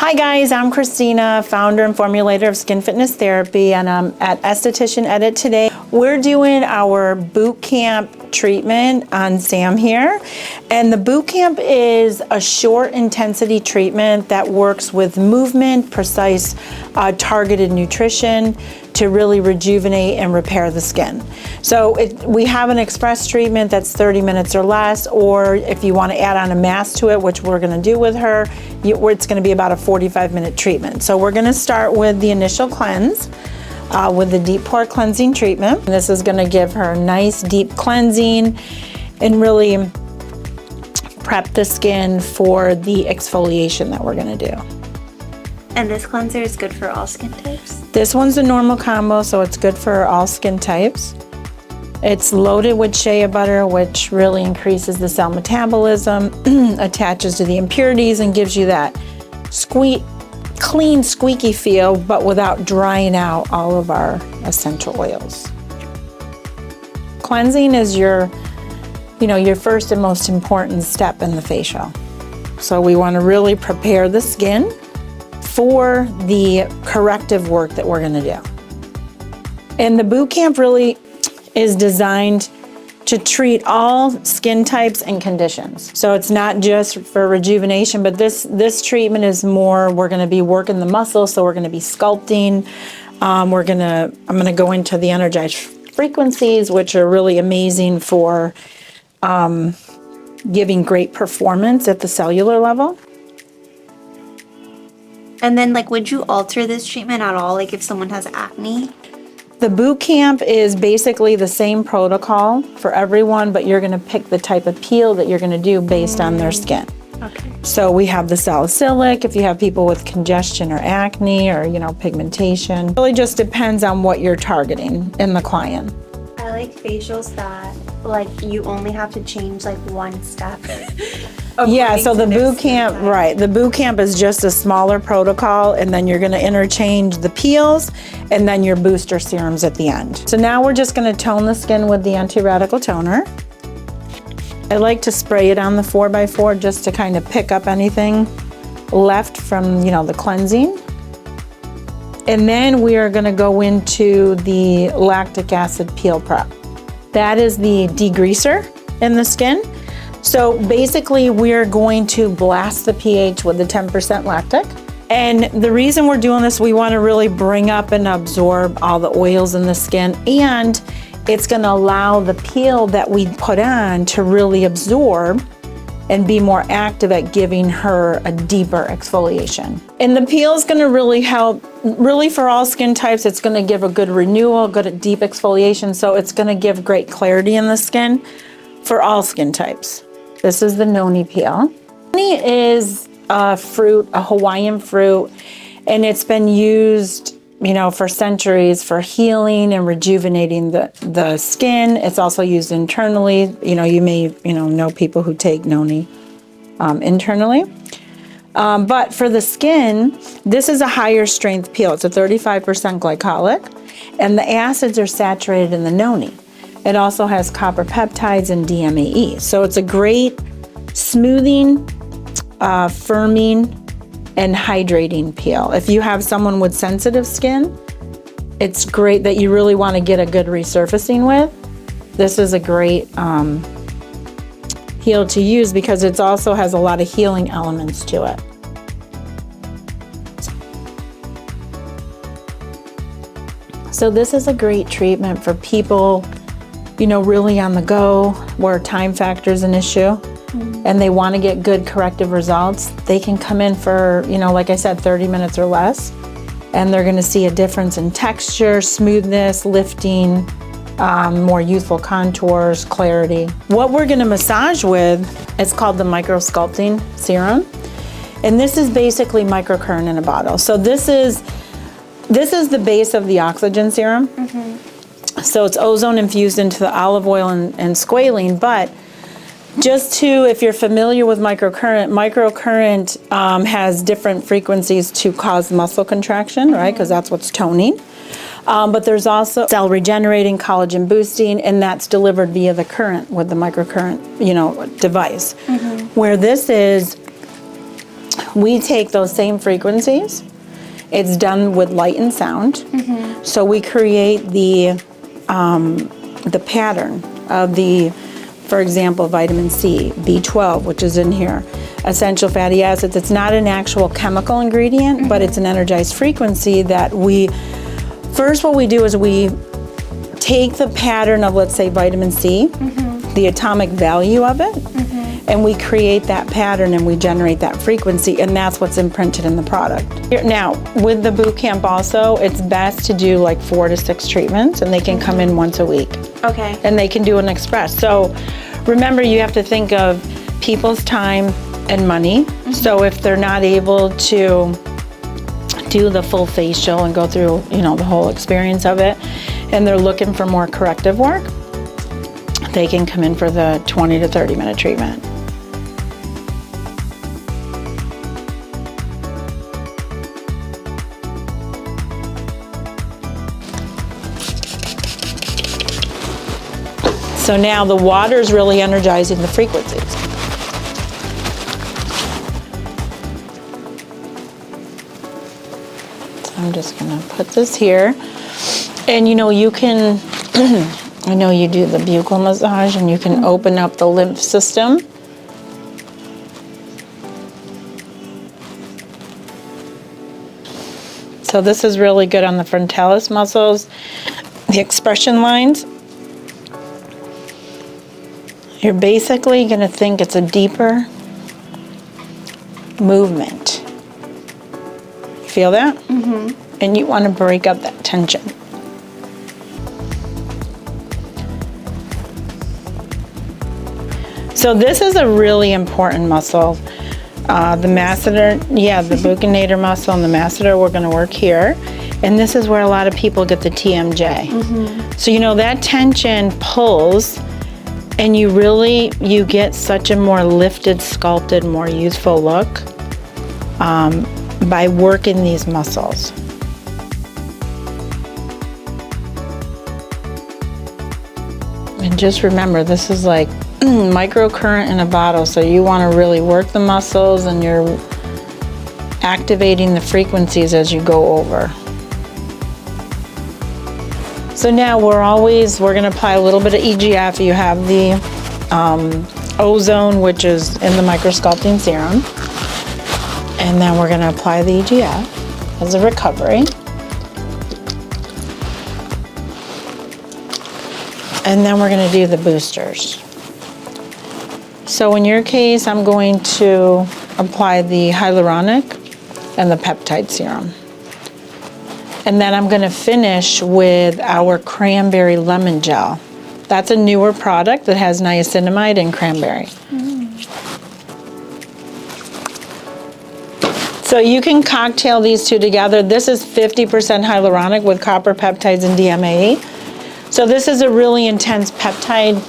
Hi guys, I'm Christina, founder and formulator of Skin Fitness Therapy, and I'm at estheticiaedit today. We're doing our boot camp treatment on Sam here, and the boot camp is a short intensity treatment that works with movement, precise targeted nutrition to really rejuvenate and repair the skin. So we have an express treatment that's 30 minutes or less, or if you want to add on a mask to it, which we're going to do with her, it's going to be about a 45-minute treatment. So we're going to start with the initial cleanse with the deep pore cleansing treatment. This is going to give her a nice deep cleansing and really prep the skin for the exfoliation that we're going to do. And this cleanser is good for all skin types? This one's a normal combo, so it's good for all skin types. It's loaded with shea butter, which really increases the cell metabolism, attaches to the impurities, and gives you that clean, squeaky feel, but without drying out all of our essential oils. Cleansing is your first and most important step in the facial. So we want to really prepare the skin for the corrective work that we're going to do. And the boot camp really is designed to treat all skin types and conditions. So it's not just for rejuvenation, but this treatment is more, we're going to be working the muscles, so we're going to be sculpting. I'm going to go into the energized frequencies, which are really amazing for giving great performance at the cellular level. And then, would you alter this treatment at all, if someone has acne? The boot camp is basically the same protocol for everyone, but you're going to pick the type of peel that you're going to do based on their skin. Okay. So we have the salicylic, if you have people with congestion or acne or, pigmentation. It really just depends on what you're targeting in the client. I like facials that, you only have to change, one step. Yeah, so the boot camp, right, the boot camp is just a smaller protocol, and then you're going to interchange the peels and then your booster serums at the end. So now we're just going to tone the skin with the anti-radical toner. I like to spray it on the 4x4 just to kind of pick up anything left from, the cleansing. And then we are going to go into the lactic acid peel prep. That is the degreaser in the skin. So basically we're going to blast the pH with the 10% lactic. And the reason we're doing this, we want to really bring up and absorb all the oils in the skin, and it's going to allow the peel that we put on to really absorb and be more active at giving her a deeper exfoliation. And the peel is going to really help, for all skin types. It's going to give a good renewal, good deep exfoliation, so it's going to give great clarity in the skin for all skin types. This is the Noni peel. Noni is a fruit, a Hawaiian fruit, and it's been used, for centuries for healing and rejuvenating the skin. It's also used internally. You may, know people who take Noni internally. But for the skin, this is a higher strength peel. It's a 35% glycolic, and the acids are saturated in the Noni. It also has copper peptides and DMAE. So it's a great smoothing, firming, and hydrating peel. If you have someone with sensitive skin, it's great that you really want to get a good resurfacing with. This is a great peel to use because it also has a lot of healing elements to it. So this is a great treatment for people, really on the go, where time factor is an issue, and they want to get good corrective results. They can come in for, like I said, 30 minutes or less, and they're going to see a difference in texture, smoothness, lifting, more youthful contours, clarity. What we're going to massage with is called the micro sculpting serum, and this is basically microcurrent in a bottle. So this is the base of the oxygen serum. So it's ozone infused into the olive oil and squalene, but if you're familiar with microcurrent has different frequencies to cause muscle contraction, right? Because that's what's toning. But there's also cell regenerating, collagen boosting, and that's delivered via the current with the microcurrent, device. Where this is, We take those same frequencies. It's done with light and sound. So we create the pattern of the, for example, vitamin C, B12, which is in here, essential fatty acids. It's not an actual chemical ingredient, but it's an energized frequency that first what we do is we take the pattern of, let's say, vitamin C, the atomic value of it, and we create that pattern and we generate that frequency, and that's what's imprinted in the product. Now, with the boot camp also, it's best to do like 4 to 6 treatments, and they can come in once a week. Okay. And they can do an express. So remember, you have to think of people's time and money. So if they're not able to do the full facial and go through, the whole experience of it, and they're looking for more corrective work, they can come in for the 20 to 30 minute treatment. So now the water is really energizing the frequencies. So I'm just gonna put this here. And you can, I know you do the buccal massage, and you can open up the lymph system. So this is really good on the frontalis muscles, the expression lines. You're basically going to think it's a deeper movement. Feel that? And you want to break up that tension. So this is a really important muscle. The masseter, the buccinator muscle and the masseter, we're going to work here. And this is where a lot of people get the TMJ. So that tension pulls, and you get such a more lifted, sculpted, more youthful look by working these muscles. And just remember, this is like microcurrent in a bottle, so you want to really work the muscles, and you're activating the frequencies as you go over. So now we're going to apply a little bit of EGF. You have the ozone, which is in the microsculpting serum. And then we're going to apply the EGF as a recovery. And then we're going to do the boosters. So in your case, I'm going to apply the hyaluronic and the peptide serum. And then I'm going to finish with our cranberry lemon gel. That's a newer product that has niacinamide and cranberry. So you can cocktail these two together. This is 50% hyaluronic with copper peptides and DMAE. So this is a really intense peptide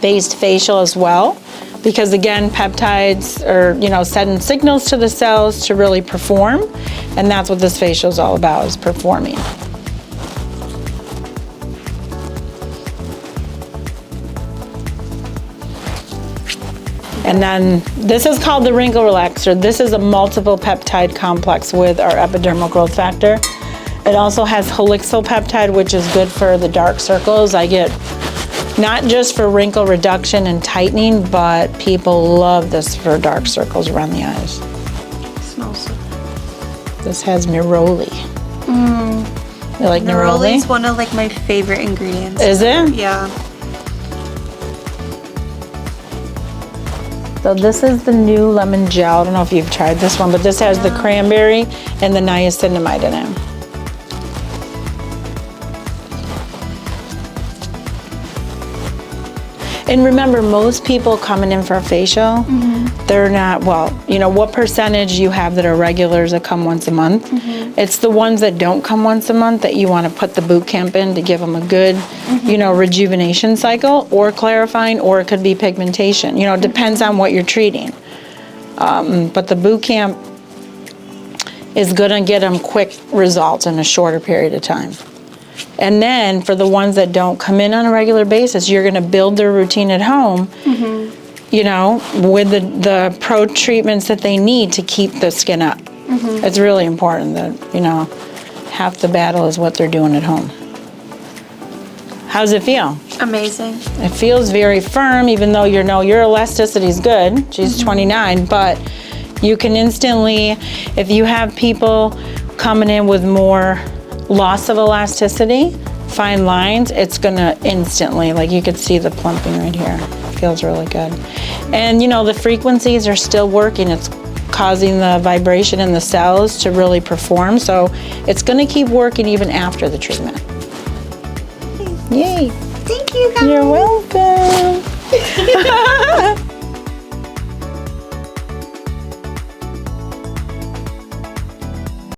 based facial as well, because again, peptides are, sending signals to the cells to really perform, and that's what this facial is all about, is performing. And then this is called the wrinkle relaxer. This is a multiple peptide complex with our epidermal growth factor. It also has helical peptide, which is good for the dark circles. I get not just for wrinkle reduction and tightening, but people love this for dark circles around the eyes. It smells so good. This has neroli. You like neroli? Neroli is one of my favorite ingredients. Is it? Yeah. So this is the new lemon gel. I don't know if you've tried this one, but this has the cranberry and the niacinamide in it. And remember, most people coming in for a facial, they're not, what percentage you have that are regulars that come once a month? It's the ones that don't come once a month that you want to put the boot camp in to give them a good, rejuvenation cycle, or clarifying, or it could be pigmentation. It depends on what you're treating. But the boot camp is going to get them quick results in a shorter period of time. And then for the ones that don't come in on a regular basis, you're going to build their routine at home you know, with the pro treatments that they need to keep the skin up. It's really important that, you know, half the battle is what they're doing at home. How's it feel? Amazing. It feels very firm, even though you know your elasticity is good. She's 29, but you can instantly, if you have people coming in with more loss of elasticity, fine lines, it's gonna instantly, like you could see the plumping right here. It feels really good. And you know, the frequencies are still working. It's causing the vibration in the cells to really perform. So it's gonna keep working even after the treatment. Yay. Thank you, guys. You're welcome.